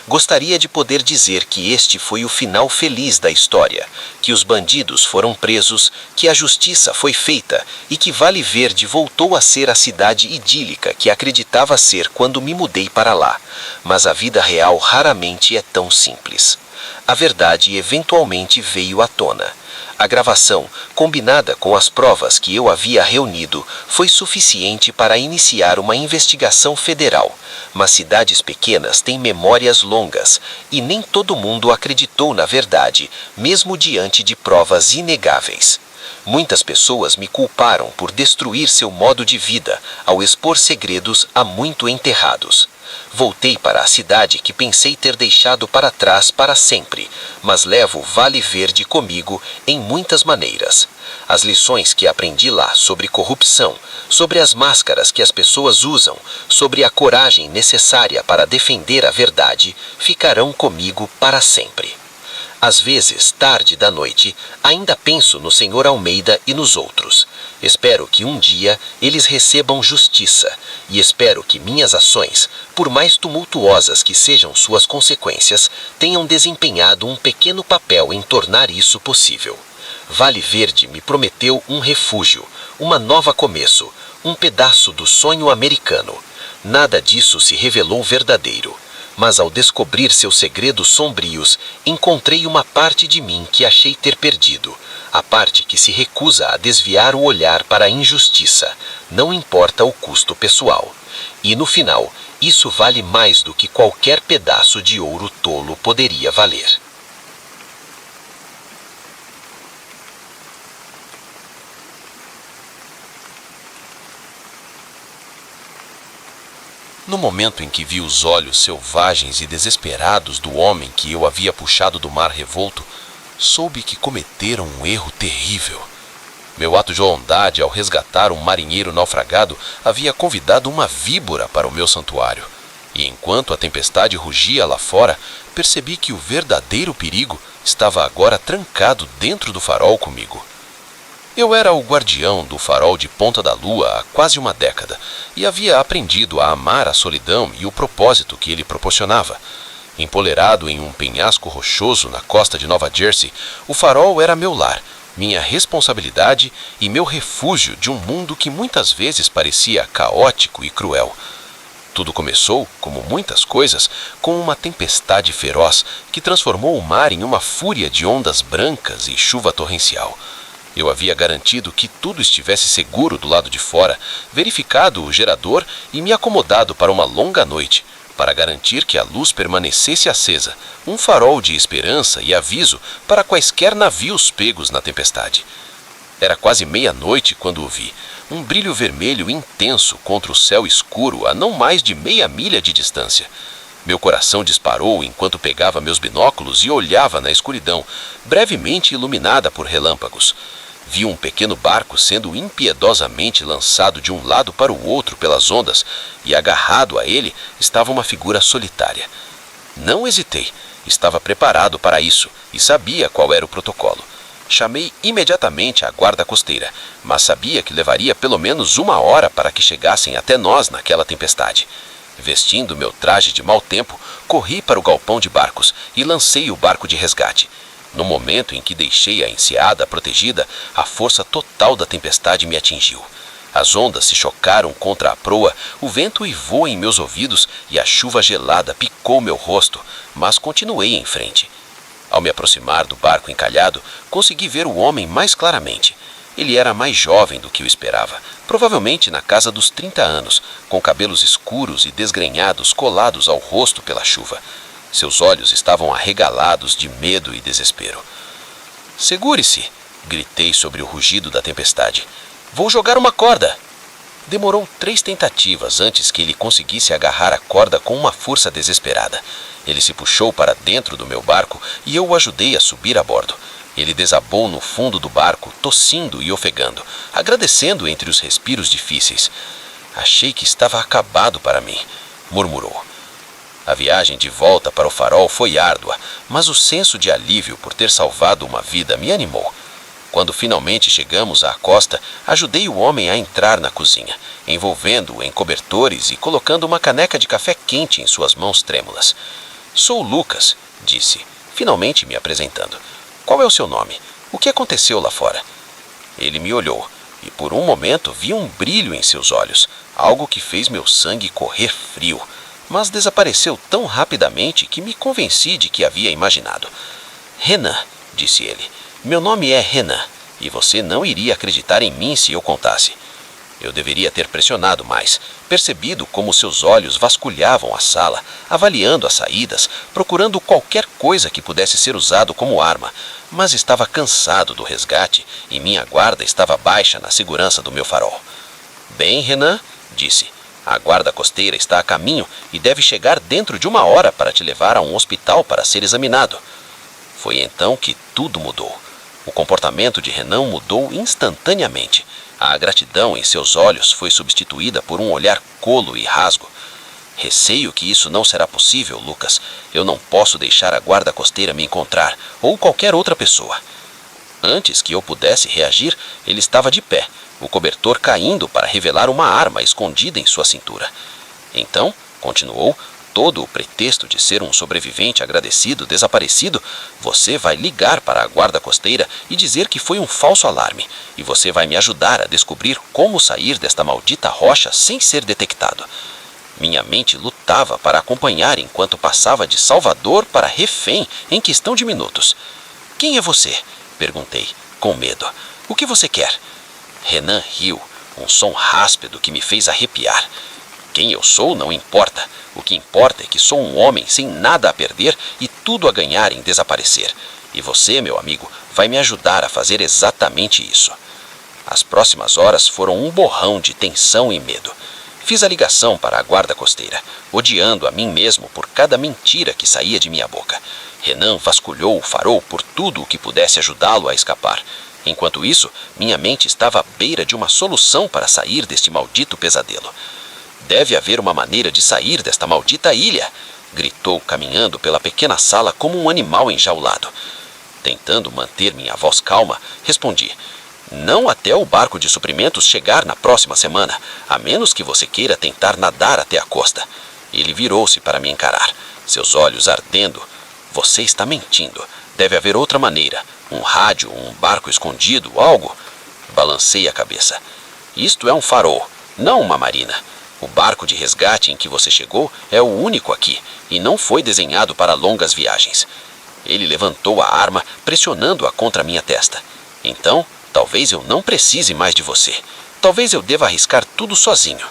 Gostaria de poder dizer que este foi o final feliz da história, que os bandidos foram presos, que a justiça foi feita e que Vale Verde voltou a ser a cidade idílica que acreditava ser quando me mudei para lá. Mas a vida real raramente é tão simples. A verdade eventualmente veio à tona. A gravação, combinada com as provas que eu havia reunido, foi suficiente para iniciar uma investigação federal. Mas cidades pequenas têm memórias longas, e nem todo mundo acreditou na verdade, mesmo diante de provas inegáveis. Muitas pessoas me culparam por destruir seu modo de vida ao expor segredos há muito enterrados. Voltei para a cidade que pensei ter deixado para trás para sempre, mas levo Vale Verde comigo em muitas maneiras. As lições que aprendi lá sobre corrupção, sobre as máscaras que as pessoas usam, sobre a coragem necessária para defender a verdade, ficarão comigo para sempre. Às vezes, tarde da noite, ainda penso no senhor Almeida e nos outros. Espero que um dia eles recebam justiça, e espero que minhas ações, por mais tumultuosas que sejam suas consequências, tenham desempenhado um pequeno papel em tornar isso possível. Vale Verde me prometeu um refúgio, uma nova começo, um pedaço do sonho americano. Nada disso se revelou verdadeiro. Mas ao descobrir seus segredos sombrios, encontrei uma parte de mim que achei ter perdido, a parte que se recusa a desviar o olhar para a injustiça, não importa o custo pessoal. E no final, isso vale mais do que qualquer pedaço de ouro tolo poderia valer. No momento em que vi os olhos selvagens e desesperados do homem que eu havia puxado do mar revolto, soube que cometeram um erro terrível. Meu ato de bondade ao resgatar um marinheiro naufragado havia convidado uma víbora para o meu santuário. E enquanto a tempestade rugia lá fora, percebi que o verdadeiro perigo estava agora trancado dentro do farol comigo. Eu era o guardião do farol de Ponta da Lua há quase uma década e havia aprendido a amar a solidão e o propósito que ele proporcionava. Empolerado em um penhasco rochoso na costa de Nova Jersey, o farol era meu lar, minha responsabilidade e meu refúgio de um mundo que muitas vezes parecia caótico e cruel. Tudo começou, como muitas coisas, com uma tempestade feroz que transformou o mar em uma fúria de ondas brancas e chuva torrencial. Eu havia garantido que tudo estivesse seguro do lado de fora, verificado o gerador e me acomodado para uma longa noite, para garantir que a luz permanecesse acesa, um farol de esperança e aviso para quaisquer navios pegos na tempestade. Era quase meia-noite quando o vi, um brilho vermelho intenso contra o céu escuro a não mais de meia milha de distância. Meu coração disparou enquanto pegava meus binóculos e olhava na escuridão, brevemente iluminada por relâmpagos. Vi um pequeno barco sendo impiedosamente lançado de um lado para o outro pelas ondas, e agarrado a ele estava uma figura solitária. Não hesitei, estava preparado para isso e sabia qual era o protocolo. Chamei imediatamente a guarda costeira, mas sabia que levaria pelo menos 1 hora para que chegassem até nós naquela tempestade. Vestindo meu traje de mau tempo, corri para o galpão de barcos e lancei o barco de resgate. No momento em que deixei a enseada protegida, a força total da tempestade me atingiu. As ondas se chocaram contra a proa, o vento uivou em meus ouvidos e a chuva gelada picou meu rosto, mas continuei em frente. Ao me aproximar do barco encalhado, consegui ver o homem mais claramente. Ele era mais jovem do que eu esperava, provavelmente na casa dos 30 anos, com cabelos escuros e desgrenhados colados ao rosto pela chuva. Seus olhos estavam arregalados de medo e desespero. "Segure-se!" gritei sobre o rugido da tempestade. "Vou jogar uma corda!" Demorou 3 tentativas antes que ele conseguisse agarrar a corda com uma força desesperada. Ele se puxou para dentro do meu barco e eu o ajudei a subir a bordo. Ele desabou no fundo do barco, tossindo e ofegando, agradecendo entre os respiros difíceis. "Achei que estava acabado para mim", murmurou. A viagem de volta para o farol foi árdua, mas o senso de alívio por ter salvado uma vida me animou. Quando finalmente chegamos à costa, ajudei o homem a entrar na cozinha, envolvendo-o em cobertores e colocando uma caneca de café quente em suas mãos trêmulas. "Sou Lucas", disse, finalmente me apresentando. "Qual é o seu nome? O que aconteceu lá fora?" Ele me olhou, e por um momento vi um brilho em seus olhos, algo que fez meu sangue correr frio, mas desapareceu tão rapidamente que me convenci de que havia imaginado. "Renan", disse ele, "meu nome é Renan, e você não iria acreditar em mim se eu contasse." Eu deveria ter pressionado mais, percebido como seus olhos vasculhavam a sala, avaliando as saídas, procurando qualquer coisa que pudesse ser usado como arma, mas estava cansado do resgate e minha guarda estava baixa na segurança do meu farol. "Bem, Renan", disse, "a guarda costeira está a caminho e deve chegar dentro de 1 hora para te levar a um hospital para ser examinado." Foi então que tudo mudou. O comportamento de Renan mudou instantaneamente. A gratidão em seus olhos foi substituída por um olhar colo e rasgo. "Receio que isso não será possível, Lucas. Eu não posso deixar a guarda costeira me encontrar, ou qualquer outra pessoa." Antes que eu pudesse reagir, ele estava de pé, o cobertor caindo para revelar uma arma escondida em sua cintura. "Então", continuou, todo o pretexto de ser um sobrevivente agradecido desaparecido, "você vai ligar para a guarda costeira e dizer que foi um falso alarme, e você vai me ajudar a descobrir como sair desta maldita rocha sem ser detectado." Minha mente lutava para acompanhar enquanto passava de salvador para refém em questão de minutos. "Quem é você?" perguntei, com medo. "O que você quer?" Renan riu, um som ráspido que me fez arrepiar. "Quem eu sou não importa. O que importa é que sou um homem sem nada a perder e tudo a ganhar em desaparecer. E você, meu amigo, vai me ajudar a fazer exatamente isso." As próximas horas foram um borrão de tensão e medo. Fiz a ligação para a guarda costeira, odiando a mim mesmo por cada mentira que saía de minha boca. Renan vasculhou o farol por tudo o que pudesse ajudá-lo a escapar. Enquanto isso, minha mente estava à beira de uma solução para sair deste maldito pesadelo. "Deve haver uma maneira de sair desta maldita ilha", gritou, caminhando pela pequena sala como um animal enjaulado. Tentando manter minha voz calma, respondi: "Não até o barco de suprimentos chegar na próxima semana, a menos que você queira tentar nadar até a costa." Ele virou-se para me encarar, seus olhos ardendo. "Você está mentindo. Deve haver outra maneira. Um rádio, um barco escondido, algo." Balancei a cabeça. "Isto é um farol, não uma marina." O barco de resgate em que você chegou é o único aqui e não foi desenhado para longas viagens. Ele levantou a arma, pressionando-a contra minha testa. Então, talvez eu não precise mais de você. Talvez eu deva arriscar tudo sozinho.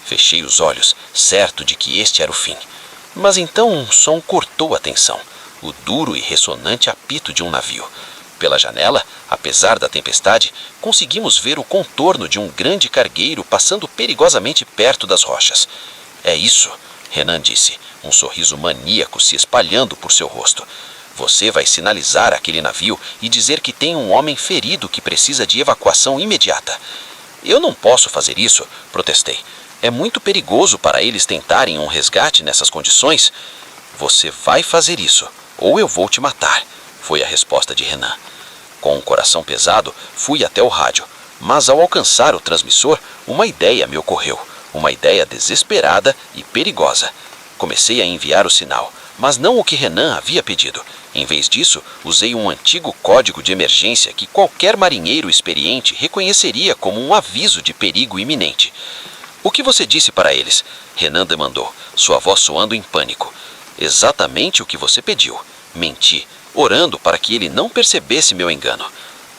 Fechei os olhos, certo de que este era o fim. Mas então um som cortou a tensão. O duro e ressonante apito de um navio. Pela janela, apesar da tempestade, conseguimos ver o contorno de um grande cargueiro passando perigosamente perto das rochas. É isso, Renan disse, um sorriso maníaco se espalhando por seu rosto. Você vai sinalizar aquele navio e dizer que tem um homem ferido que precisa de evacuação imediata. Eu não posso fazer isso, protestei. É muito perigoso para eles tentarem um resgate nessas condições. Você vai fazer isso, ou eu vou te matar, foi a resposta de Renan. Com o coração pesado, fui até o rádio, mas ao alcançar o transmissor, uma ideia me ocorreu, uma ideia desesperada e perigosa. Comecei a enviar o sinal, mas não o que Renan havia pedido. Em vez disso, usei um antigo código de emergência que qualquer marinheiro experiente reconheceria como um aviso de perigo iminente. O que você disse para eles? Renan demandou, sua voz soando em pânico. Exatamente o que você pediu. Menti, orando para que ele não percebesse meu engano.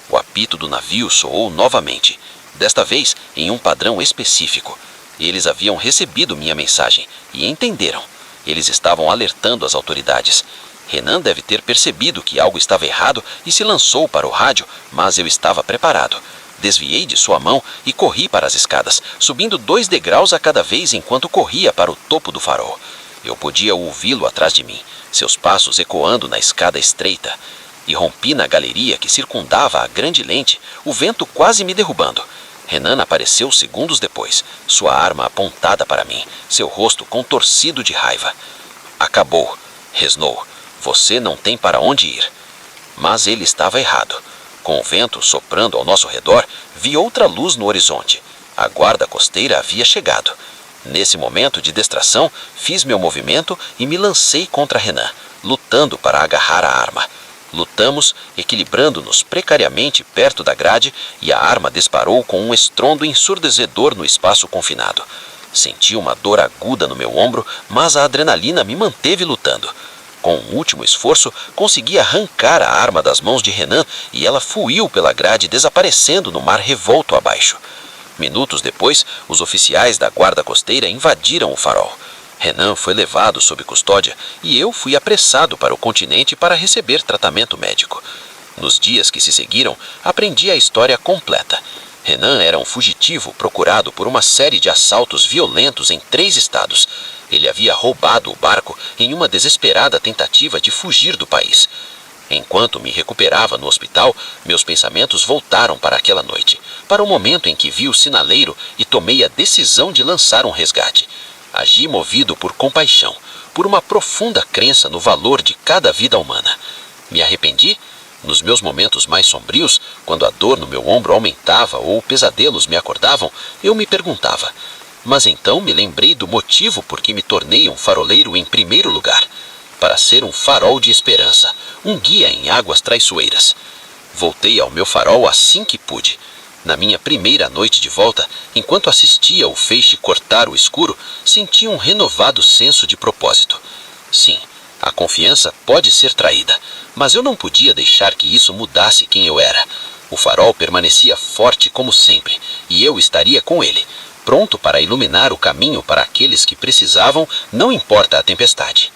O apito do navio soou novamente, desta vez em um padrão específico. Eles haviam recebido minha mensagem e entenderam. Eles estavam alertando as autoridades. Renan deve ter percebido que algo estava errado e se lançou para o rádio, mas eu estava preparado. Desviei de sua mão e corri para as escadas, subindo 2 degraus a cada vez enquanto corria para o topo do farol. Eu podia ouvi-lo atrás de mim, seus passos ecoando na escada estreita. E rompi na galeria que circundava a grande lente, o vento quase me derrubando. Renan apareceu segundos depois, sua arma apontada para mim, seu rosto contorcido de raiva. Acabou, resnou. Você não tem para onde ir. Mas ele estava errado. Com o vento soprando ao nosso redor, vi outra luz no horizonte. A guarda costeira havia chegado. Nesse momento de distração, fiz meu movimento e me lancei contra Renan, lutando para agarrar a arma. Lutamos, equilibrando-nos precariamente perto da grade, e a arma disparou com um estrondo ensurdecedor no espaço confinado. Senti uma dor aguda no meu ombro, mas a adrenalina me manteve lutando. Com um último esforço, consegui arrancar a arma das mãos de Renan e ela fluiu pela grade, desaparecendo no mar revolto abaixo. Minutos depois, os oficiais da guarda costeira invadiram o farol. Renan foi levado sob custódia e eu fui apressado para o continente para receber tratamento médico. Nos dias que se seguiram, aprendi a história completa. Renan era um fugitivo procurado por uma série de assaltos violentos em 3 estados. Ele havia roubado o barco em uma desesperada tentativa de fugir do país. Enquanto me recuperava no hospital, meus pensamentos voltaram para aquela noite, para o momento em que vi o sinaleiro e tomei a decisão de lançar um resgate. Agi movido por compaixão, por uma profunda crença no valor de cada vida humana. Me arrependi? Nos meus momentos mais sombrios, quando a dor no meu ombro aumentava ou pesadelos me acordavam, eu me perguntava. Mas então me lembrei do motivo por que me tornei um faroleiro em primeiro lugar. Para ser um farol de esperança, um guia em águas traiçoeiras. Voltei ao meu farol assim que pude. Na minha primeira noite de volta, enquanto assistia o feixe cortar o escuro, senti um renovado senso de propósito. Sim, a confiança pode ser traída, mas eu não podia deixar que isso mudasse quem eu era. O farol permanecia forte como sempre, e eu estaria com ele, pronto para iluminar o caminho para aqueles que precisavam, não importa a tempestade.